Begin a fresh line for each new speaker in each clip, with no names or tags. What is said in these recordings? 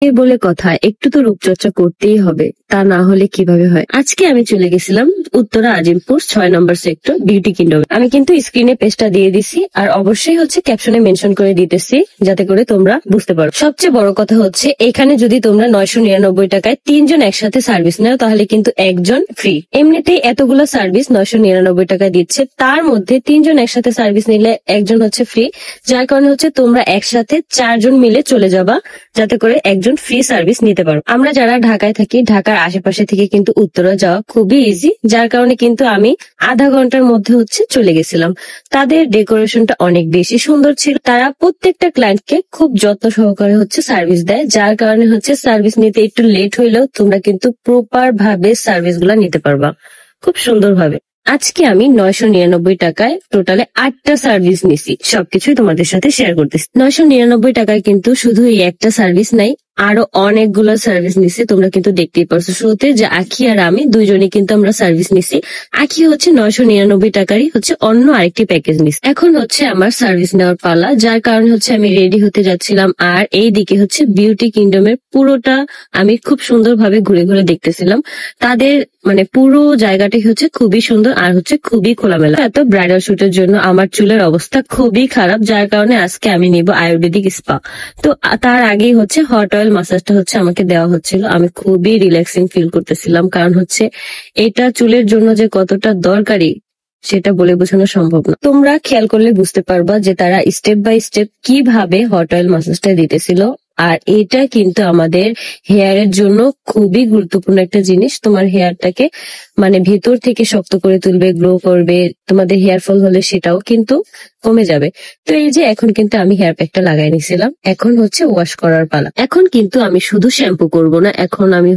এই বলে কথা, একটু তো রূপচর্চা করতেই হবে, তা না হলে কিভাবে হয়। আজকে আমি চলে গেছিলাম উত্তরা আজিমপুর 6 নম্বর সেক্টর বিউটি কিংডম। আমি কিন্তু স্ক্রিনে পেজটা দিয়ে দিছি, আর অবশ্যই ক্যাপশনে মেনশন করে দিতেছি যাতে করে তোমরা বুঝতে পারো। সবচেয়ে বড় কথা হচ্ছে, এখানে যদি তোমরা 999 টাকায় 3 জন একসাথে সার্ভিস নাও তাহলে কিন্তু একজন ফ্রি। এমনিতেই এতগুলো সার্ভিস 999 টাকা দিচ্ছে, তার মধ্যে 3 জন একসাথে সার্ভিস নিলে একজন ফ্রি, যার কারণে তোমরা একসাথে 4 জন মিলে চলে যাবা যাতে করে একজন ফ্রি সার্ভিস নিতে পারো। আমরা যারা ঢাকায় থাকি, ঢাকার আশেপাশে থেকে কিন্তু উত্তরা যাওয়া খুবই ইজি, যার কারণে কিন্তু আমি আধা ঘন্টার মধ্যে চলে গেছিলাম। তাদের ডেকোরেশনটা অনেক বেশি সুন্দর ছিল। তারা প্রত্যেকটা ক্লায়েন্টকে খুব যত্ন সহকারে সার্ভিস দেয়, যার কারণে সার্ভিস নিতে একটু লেট হইলেও তোমরা কিন্তু প্রপার ভাবে সার্ভিস গুলা নিতে পারবা খুব সুন্দর ভাবে। আজকে আমি 999 টাকায় টোটালে 8টা সার্ভিস নিছি, সবকিছুই তোমাদের সাথে শেয়ার করতেছি। 999 টাকায় কিন্তু শুধু এই একটা সার্ভিস নাই, আরো অনেকগুলো সার্ভিস নিছি। তোমরা কিন্তু দেখতেই পারছো শুরুতে যে আখি আর আমি দুইজনই কিন্তু আমরা সার্ভিস নিছি। আখি 999 টাকারই অন্য আরেকটি প্যাকেজ নিছি। এখন আমার সার্ভিস নেওয়ার পালা, যার কারণে আমি রেডি হতে যাচ্ছিলাম। আর এই দিকে বিউটি কিংডমের পুরোটা আমি খুব সুন্দরভাবে ঘুরে ঘুরে দেখতেছিলাম। তাদের পুরো জায়গাটাই খুবই সুন্দর আর খুবই খোলামেলা। এত ব্রাইডাল শুটের জন্য আমার চুলের অবস্থা খুবই খারাপ, যার কারণে আজকে আমি নিব আয়ুর্বেদিক স্পা। তো তার আগেই হট অয়েল মাসাজটা আমাকে দেওয়া হচ্ছিল। আমি খুবই রিল্যাক্সিং ফিল করতেছিলাম, কারণ এটা চুলের জন্য যে কতটা দরকারি সেটা বলে বোঝানো সম্ভব না। তোমরা খেয়াল করলে বুঝতে পারবা যে তারা স্টেপ বাই স্টেপ কিভাবে হট অয়েল মাসাজটা দিতেছিল। আর এটা কিন্তু আমাদের হেয়ারের জন্য খুবই গুরুত্বপূর্ণ একটা জিনিস। তোমার হেয়ারটাকে ভেতর থেকে শক্ত করে তুলবে, গ্লো করবে। তোমাদের হেয়ার ফল হলে সেটাও কিন্তু কমে যাবে। তো এই যে এখন কিন্তু আমি হেয়ার প্যাকটা লাগাই নিছিলাম, এখন ওয়াশ করার পালা। এখন কিন্তু আমি শুধু শ্যাম্পু করব না, এখন আমি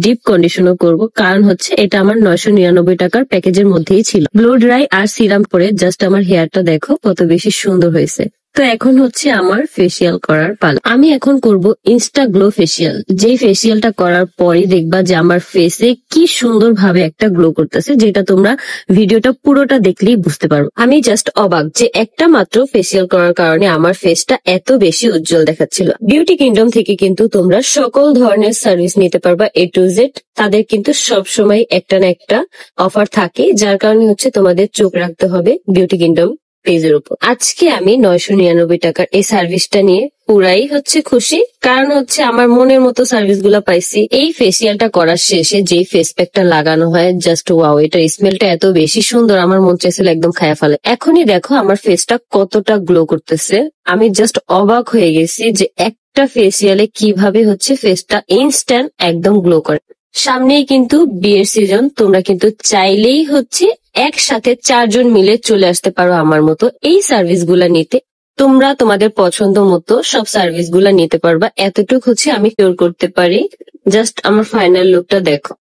ডিপ কন্ডিশনও করব, কারণ এটা আমার 999 টাকার প্যাকেজের মধ্যেই ছিল। ব্লো ড্রাই আর সিরাম করে জাস্ট আমার হেয়ারটা দেখো কত বেশি সুন্দর হয়েছে। তো এখন আমার ফেসিয়াল করার পালা। আমি এখন করব ইনস্টা গ্লো ফেসিয়াল। যে ফেসিয়ালটা করার পরই দেখবা যে আমার ফেসে কি সুন্দর ভাবে একটা গ্লো করতেছে, যেটা তোমরা ভিডিওটা পুরোটা দেখলেই বুঝতে পারো। আমি জাস্ট অবাক যে একটা মাত্র ফেসিয়াল করার কারণে আমার ফেসটা এত বেশি উজ্জ্বল দেখাচ্ছিল। বিউটি কিংডম থেকে কিন্তু তোমরা সকল ধরনের সার্ভিস নিতে পারবা A to Z। তাদের কিন্তু সবসময় একটা না একটা অফার থাকে, যার কারণে তোমাদের চোখ রাখতে হবে বিউটি কিংডম পেজের উপর। আজকে আমি 999 টাকার এই সার্ভিসটা নিয়ে পুরাই খুশি, কারণ আমার মনের মতো সার্ভিস গুলা পাইছি। এই ফেসিয়ালটা করার শেষে যে ফেস প্যাকটা লাগানো হয়, জাস্ট ওয়াও, এটার স্মেলটা এত বেশি সুন্দর, আমার মন চাইছিল একদম খায়া ফেলে। এখনই দেখো আমার ফেসটা কতটা গ্লো করতেছে। আমি জাস্ট অবাক হয়ে গেছি যে একটা ফেসিয়ালে কিভাবে ফেসটা ইনস্ট্যান্ট একদম গ্লো করে। সামনেই কিন্তু বিয়ের সিজন, তোমরা কিন্তু চাইলেই একসাথে 4 জন মিলে চলে আসতে পারো আমার মতো এই সার্ভিস গুলা নিতে। তোমরা তোমাদের পছন্দ মতো সব সার্ভিস গুলা নিতে পারবা, এতটুকু আমি শিওর করতে পারি। জাস্ট আমার ফাইনাল লুকটা দেখো।